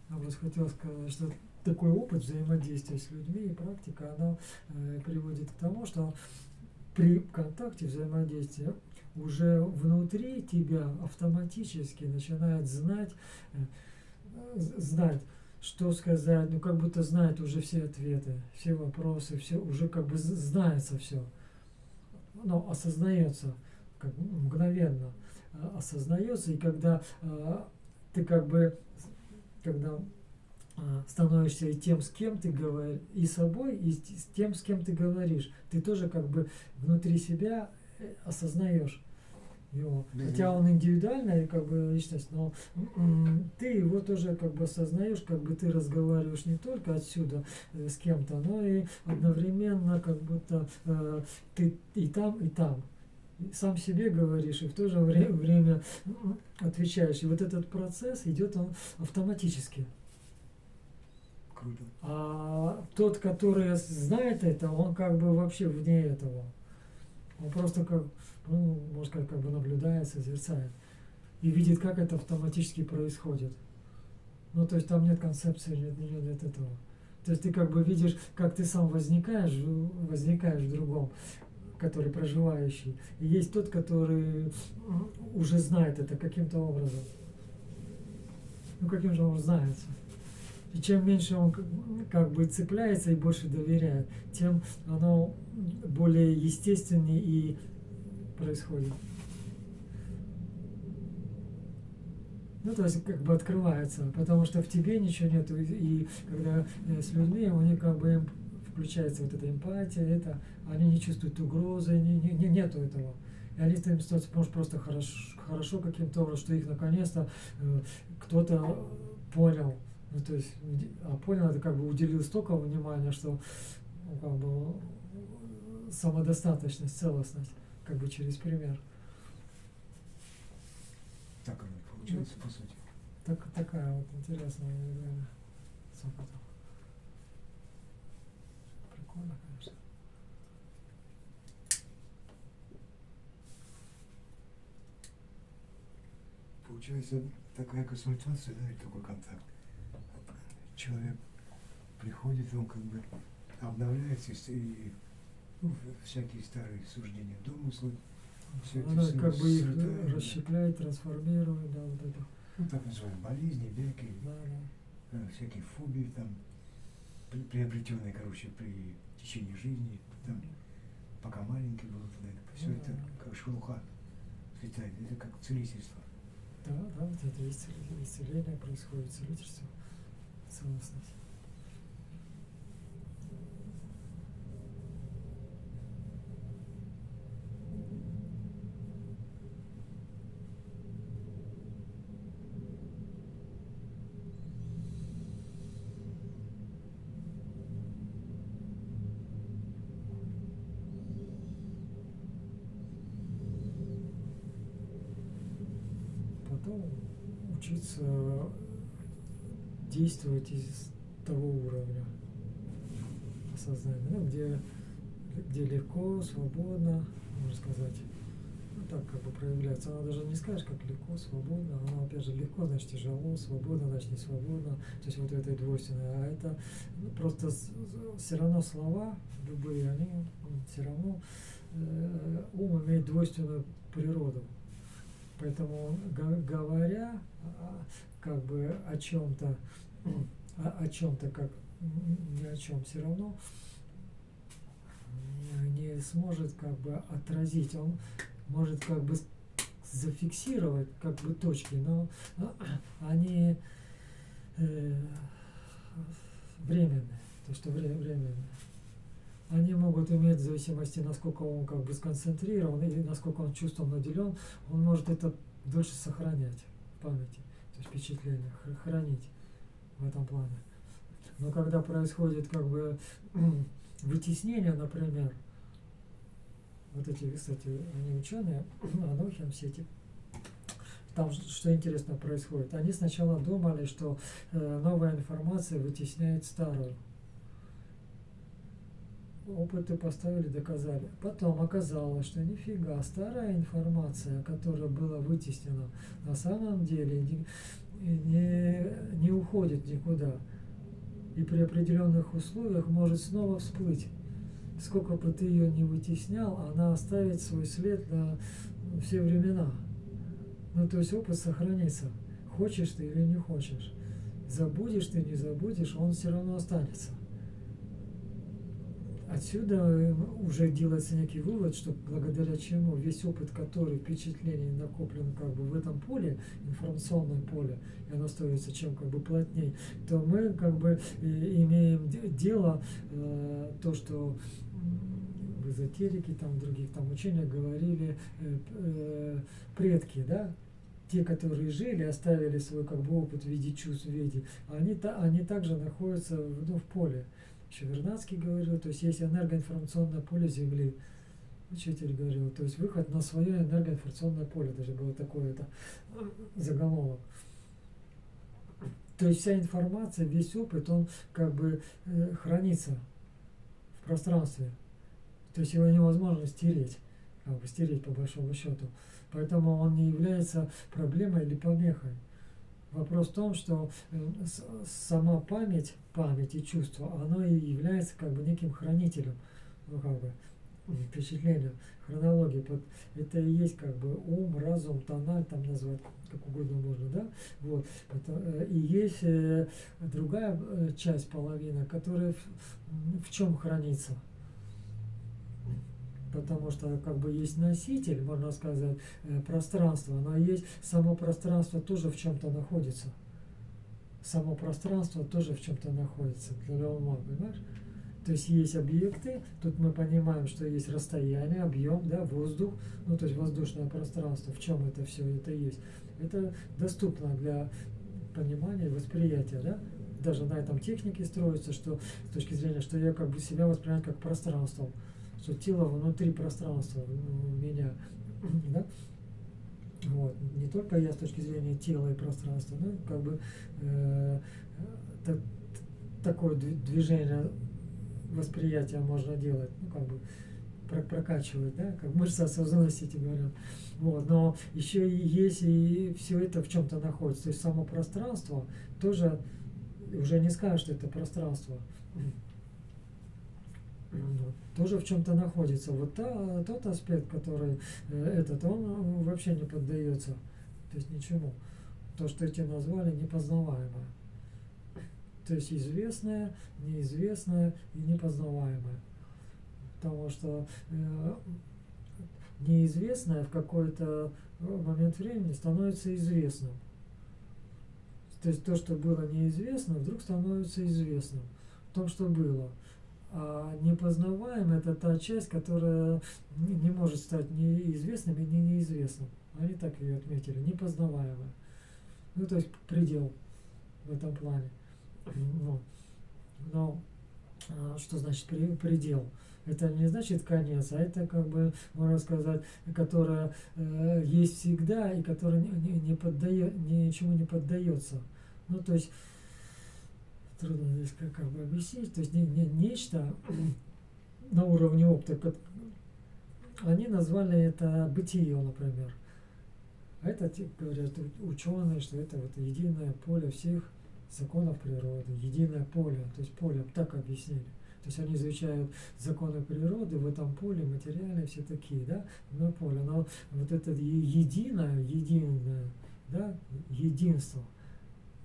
Я просто хотел сказать, что такой опыт взаимодействия с людьми и практика, она приводит к тому, что при контакте, взаимодействии уже внутри тебя автоматически начинает знать, что сказать, ну как будто знает уже все ответы, все вопросы, все уже как бы знается все, но осознается как мгновенно, осознается, и когда ты как бы, когда становишься и тем, с кем ты говоришь, и собой, и с тем, с кем ты говоришь, ты тоже как бы внутри себя осознаешь его. Да. Хотя он индивидуальная как бы личность, но ты его тоже как бы осознаешь, как бы ты разговариваешь не только отсюда с кем-то, но и одновременно как будто ты и там, и там. И сам себе говоришь, и в то же время отвечаешь. И вот этот процесс идет он автоматически. Круто. А тот, который знает это, он как бы вообще вне этого. Он просто как, ну, может сказать, как бы наблюдает, созерцает. И видит, как это автоматически происходит. Ну, то есть там нет концепции, нет этого. То есть ты как бы видишь, как ты сам возникаешь в другом, который проживающий. И есть тот, который уже знает это каким-то образом. Ну, каким же он знается. И чем меньше он как бы цепляется и больше доверяет, тем оно более естественнее и происходит. Ну, то есть как бы открывается, потому что в тебе ничего нету, и когда с людьми, у них как бы им включается вот эта эмпатия, они не чувствуют угрозы, нету этого. И они им становится, может, просто хорошо каким-то образом, что их наконец-то кто-то понял. Ну, то есть, понял, это как бы уделил столько внимания, что ну, как бы самодостаточность, целостность, как бы через пример. Так оно и получается, по сути. Такая вот интересная игра с опытом. Прикольно, конечно. Получается такая консультация, да, и такой контакт. Человек приходит, он как бы обновляется, и всякие старые суждения, домыслы. Она как бы их расщепляет, трансформирует, да, вот это. Ну, так называемые болезни, беки, всякие фобии там, приобретенные, короче, при течение жизни, там, пока маленький был, все это как шелуха слетает, это как целительство. Да, вот это исцеление происходит, целительство, целостность. Потом учиться действовать из того уровня осознания, ну, где легко, свободно, можно сказать, ну, так как бы проявляется. Она даже не скажешь, как легко, свободно, она опять же легко, значит тяжело, свободно, значит не свободно, то есть вот этой двойственной, а это просто все равно слова любые, они все равно ум имеет двойственную природу. Поэтому, говоря как бы о чем-то как ни о чем, все равно не сможет как бы отразить. Он может как бы зафиксировать как бы точки, но они временные, то что временные. Они могут иметь, в зависимости, насколько он как бы сконцентрирован и насколько он чувством наделен, он может это дольше сохранять в памяти, то есть впечатление, хранить в этом плане. Но когда происходит как бы вытеснение, например, вот эти, кстати, они ученые, Анохин, все эти, там что интересно происходит. Они сначала думали, что новая информация вытесняет старую. Опыты поставили, доказали. Потом оказалось, что нифига, старая информация, которая была вытеснена, на самом деле не уходит уходит никуда. И при определенных условиях может снова всплыть. Сколько бы ты ее не вытеснял, она оставит свой след на все времена. Ну, то есть опыт сохранится. Хочешь ты или не хочешь. Забудешь ты, не забудешь, он все равно останется. Отсюда уже делается некий вывод, что благодаря чему весь опыт, который впечатлений накоплен как бы в этом поле, информационном поле, и оно становится чем как бы плотней, то мы как бы имеем дело, то, что в эзотерике, там, в других там учениях говорили предки, да, те, которые жили, оставили свой как бы опыт в виде чувств, в виде, они также находятся в поле. Еще Вернадский говорил, то есть есть энергоинформационное поле Земли. Учитель говорил, то есть выход на свое энергоинформационное поле, даже было такое это заголовок. То есть вся информация, весь опыт, он как бы хранится в пространстве. То есть его невозможно стереть, как бы стереть по большому счету. Поэтому он не является проблемой или помехой. Вопрос в том, что сама память и чувство, оно и является как бы неким хранителем, ну как бы впечатления, хронологии. Это и есть как бы ум, разум, тональ, там назвать как угодно можно, да? Вот. И есть другая часть, половина, которая в чем хранится. Потому что как бы есть носитель, можно сказать, пространство, но есть само пространство тоже в чем-то находится. Само пространство тоже в чем-то находится для ума, понимаешь? То есть есть объекты, тут мы понимаем, что есть расстояние, объем, да, воздух, ну то есть воздушное пространство, в чем это все это есть. Это доступно для понимания и восприятия, да? Даже на этом технике строится, что с точки зрения, что я как бы себя воспринимаю как пространством, что тело внутри пространства меня, да? Вот. Не только я с точки зрения тела и пространства, но как бы такое движение восприятия можно делать, ну как бы прокачивать, да, как мышцы осознанности, эти говорят. Вот. Но еще и есть и все это в чем-то находится. То есть само пространство тоже уже не скажешь, что это пространство. Тоже в чем-то находится. Вот тот аспект, который он вообще не поддается, то есть ничему. То, что эти назвали, непознаваемое. То есть известное, неизвестное и непознаваемое. Потому что неизвестное в какой-то момент времени становится известным. То есть то, что было неизвестно, вдруг становится известным. В том, что было. А непознаваемая – это та часть, которая не может стать ни известным и ни неизвестным. Они так ее отметили, непознаваемая. Ну, то есть предел в этом плане. Но что значит предел? Это не значит конец, а это, как бы, можно сказать, которая есть всегда и которая ничему не поддается. Ну, то есть трудно здесь как бы объяснить, то есть нечто на уровне опыта, они назвали это бытие, например. А это, говорят ученые, что это вот единое поле всех законов природы, единое поле, то есть поле, так объяснили. То есть они изучают законы природы в этом поле, материальные все такие, да, на поле. Но вот это единое, да, единство.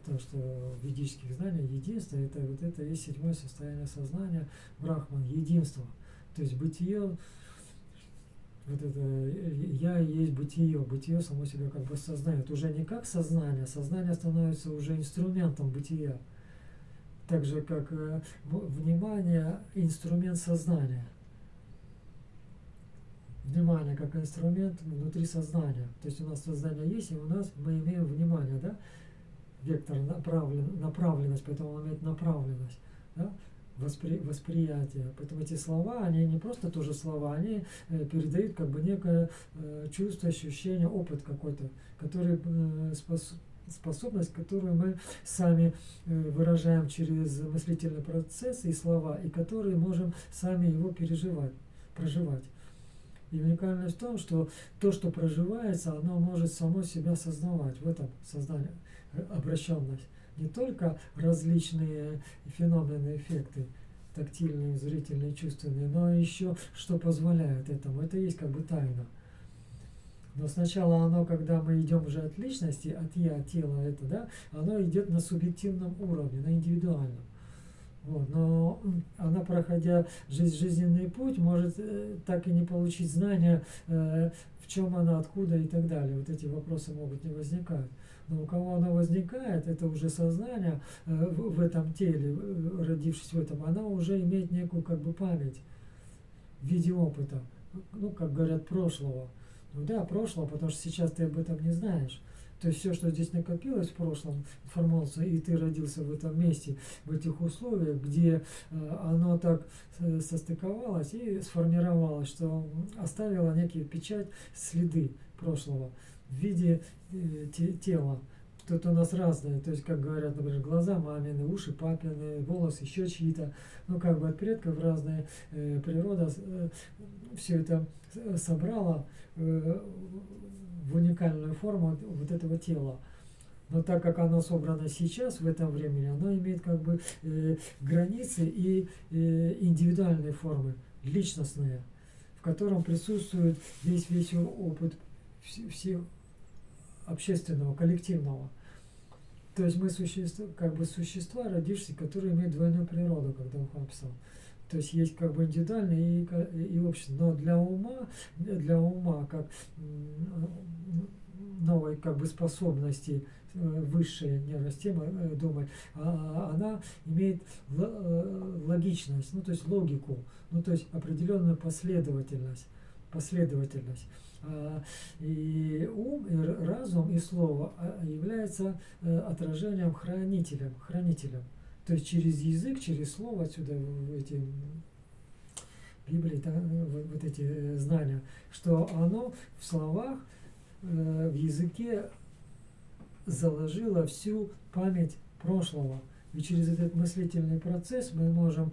То, что в ведических знаниях единство, это вот это есть седьмое состояние сознания, брахман, единство. То есть бытие, вот это я и есть бытие само себя как бы осознает. Уже не как сознание, сознание становится уже инструментом бытия. Так же, как внимание – инструмент сознания. Внимание как инструмент внутри сознания. То есть у нас сознание есть, и мы имеем внимание, да? Вектор направленность, поэтому он имеет направленность, да? Восприятие. Поэтому эти слова, они не просто тоже слова, они передают как бы некое чувство, ощущение, опыт какой-то, который способность, которую мы сами выражаем через мыслительный процесс и слова, и которые можем сами его проживать. И уникальность в том, что то, что проживается, оно может само себя осознавать в этом сознании, обращенность. не только различные феномены, эффекты, тактильные, зрительные, чувственные, но еще что позволяет этому. Это есть как бы тайна. Но сначала оно, когда мы идем уже от личности, от я, от тела, это, да, оно идет на субъективном уровне, на индивидуальном. Вот. Но она, проходя жизненный путь, может так и не получить знания, в чем она, откуда и так далее. Вот эти вопросы могут не возникать. Но у кого оно возникает, это уже сознание в этом теле, родившись в этом, она уже имеет некую как бы память в виде опыта, ну, как говорят, прошлого. Ну да, прошлого, потому что сейчас ты об этом не знаешь. То есть все, что здесь накопилось в прошлом, информация, и ты родился в этом месте, в этих условиях, где оно так состыковалось и сформировалось, что оставило некие печать, следы прошлого в виде тела. Тут у нас разные, то есть, как говорят, например, глаза мамины, уши папины, волосы еще чьи-то, ну, как бы от предков разные, природа все это собрала в уникальную форму вот этого тела. Но так как оно собрано сейчас, в этом времени, оно имеет как бы границы и индивидуальные формы, личностные, в котором присутствует весь опыт всех общественного, коллективного. То есть мы как бы существа, родившиеся, которые имеют двойную природу, как Дамхан писал. То есть есть как бы индивидуальный и общество. Но для ума как новой как бы способности высшей нейросистемы думать, она имеет логичность, ну то есть логику, ну то есть определенную последовательность. И ум, и разум, и слово являются отражением хранителем. То есть через язык, через слово, отсюда эти Библии, вот эти знания, что оно в словах, в языке заложило всю память прошлого. И через этот мыслительный процесс мы можем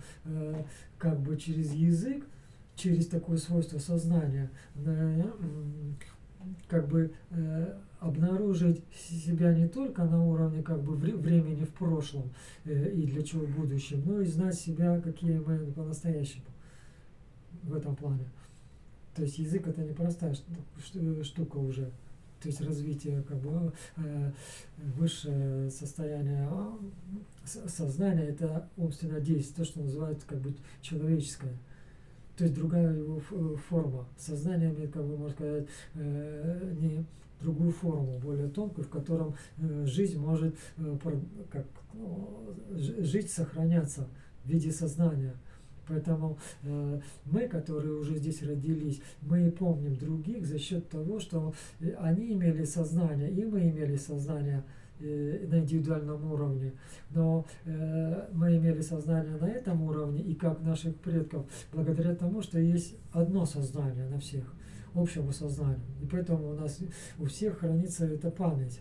как бы через язык, через такое свойство сознания, как бы обнаружить себя не только на уровне как бы времени в прошлом и для чего в будущем, но и знать себя, какие мы по-настоящему в этом плане. То есть язык это непростая штука уже. То есть развитие как бы высшее состояние сознания это умственное действие, то, что называют как бы человеческое. То есть другая его форма. Сознание имеет, как бы, можно сказать, не другую форму, более тонкую, в котором жизнь может жить, сохраняться в виде сознания. Поэтому мы, которые уже здесь родились, мы и помним других за счет того, что они имели сознание, и мы имели сознание на индивидуальном уровне, но мы имели сознание на этом уровне, и как наших предков, благодаря тому, что есть одно сознание на всех, общему сознанию. И поэтому у нас у всех хранится эта память.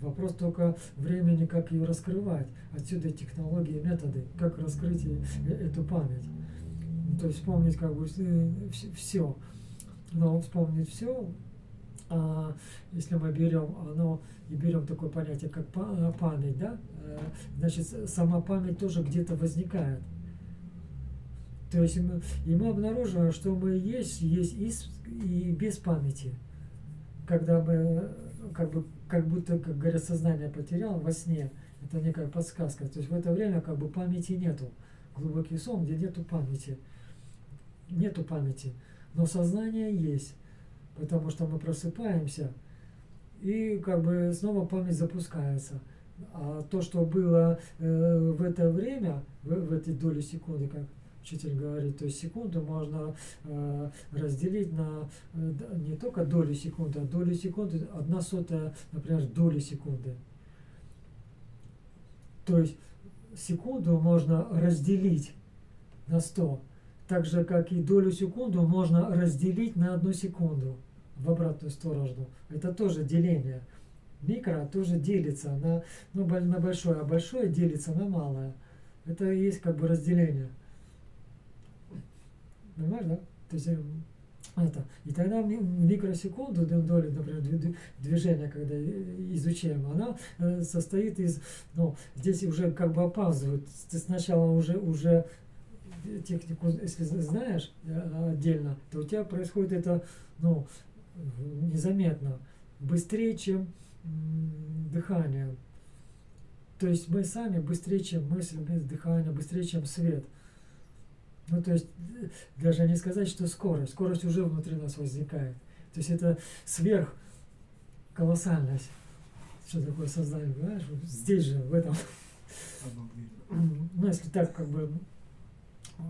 Вопрос только времени, как ее раскрывать. Отсюда технологии, методы, как раскрыть эту память. То есть вспомнить как бы все. Но вспомнить все, если мы берем такое понятие, как память, да, значит, сама память тоже где-то возникает. То есть мы обнаруживаем, что мы есть и без памяти. Когда мы как будто, как говорят, сознание потерял во сне, это некая подсказка. То есть в это время как бы памяти нету. Глубокий сон, где нету памяти. Нету памяти, но сознание есть. Потому что мы просыпаемся, и как бы снова память запускается. А то, что было в это время, в эти доли секунды, как учитель говорит, то есть секунду можно разделить на не только доли секунды, а доли секунды, 1/100, например, доли секунды. То есть секунду можно разделить на 100. Так же, как и долю секунду можно разделить на 1 секунду в обратную сторону. Это тоже деление. Микро тоже делится на большое, а большое делится на малое. Это и есть как бы разделение. Понимаешь, да? То есть это. И тогда микросекунду, доли, например, движения, когда изучаем, она состоит из, ну, здесь уже как бы опаздывают. Ты сначала уже технику, если знаешь отдельно, то у тебя происходит это, ну, незаметно, быстрее, чем дыхание. То есть мы сами быстрее, чем мысль, дыхание, быстрее, чем свет. Ну, то есть, даже не сказать, что скорость. Скорость уже внутри нас возникает. То есть это сверхколоссальность. Что такое сознание, понимаешь? Здесь же, в этом. Ну, если так как бы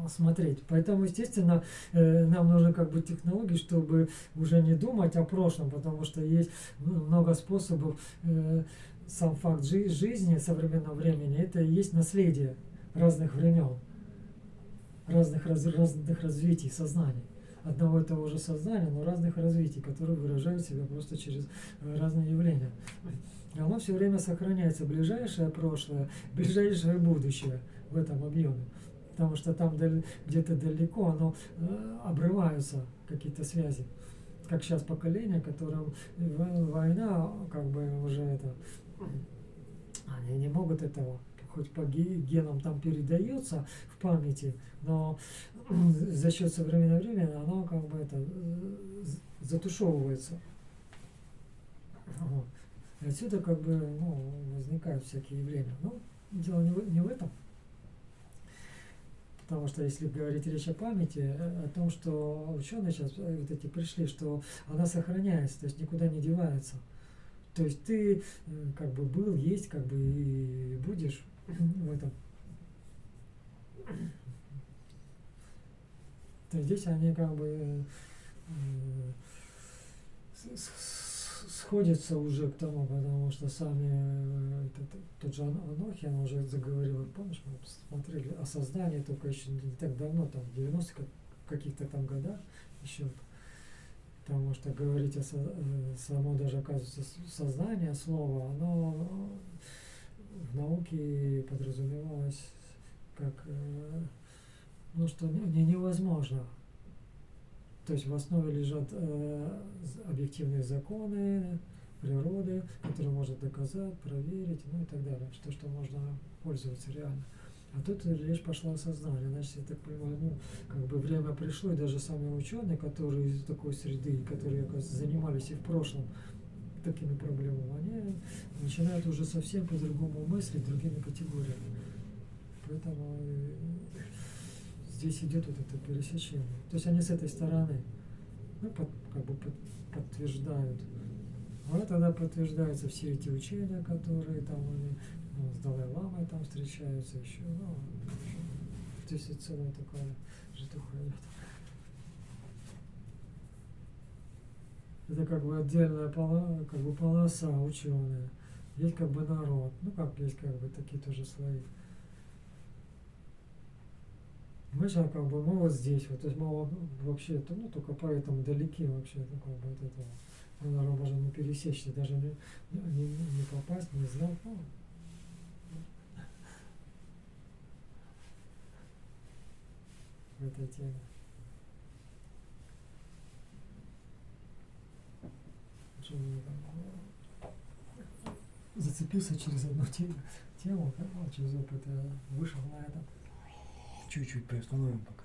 смотреть. Поэтому, естественно, нам нужны как бы технологии, чтобы уже не думать о прошлом, потому что есть много способов. Сам факт жизни современного времени, это и есть наследие разных времен, разных развитий сознаний. Одного и того же сознания, но разных развитий, которые выражают себя просто через разные явления. И оно все время сохраняется, ближайшее прошлое, ближайшее будущее в этом объеме. Потому что там где-то далеко оно обрываются какие-то связи. Как сейчас поколение, которым война как бы уже это, они не могут этого, хоть по генам там передается в памяти, но за счет современного времени оно как бы это затушевывается. Вот. И отсюда как бы, ну, возникают всякие явления. Но дело не в этом. Потому что если говорить речь о памяти, о том, что ученые сейчас вот эти пришли, что она сохраняется, то есть никуда не девается. То есть ты как бы был, есть, как бы и будешь в этом. То есть здесь они как бы сходятся уже к тому, потому что сами тот же Анохи, он уже заговорил, помнишь, мы смотрели о сознании только еще не так давно, там в 90-х каких-то там годах еще. Потому что говорить о само даже, оказывается, сознание, слово, оно в науке подразумевалось как, ну, что невозможно. То есть в основе лежат объективные законы природы, которые можно доказать, проверить, ну и так далее, что можно пользоваться реально. А тут речь пошла о сознании. Значит, я так понимаю, ну, как бы время пришло, и даже самые ученые, которые из такой среды, которые, оказывается, занимались и в прошлом такими проблемами, они начинают уже совсем по-другому мыслить, другими категориями. Поэтому здесь идет вот это пересечение. То есть они с этой стороны, ну, как бы подтверждают. А тогда подтверждаются все эти учения, которые там они, ну, с Далай-ламой там встречаются еще. Ну, здесь и целая такая житуха идет. Это как бы отдельная полоса ученые. Есть как бы народ. Ну, как есть как бы такие тоже слои. Мы сейчас как бы, мы вот здесь, вот, то есть мы вообще, ну, только поэтому далеки вообще, ну, как бы от этого. Мы, наверное, можем не пересечься, даже не попасть, не знать, ну. В этой теме. Зацепился через одну тему, через опыт, вышел на это. Чуть-чуть приостановим пока.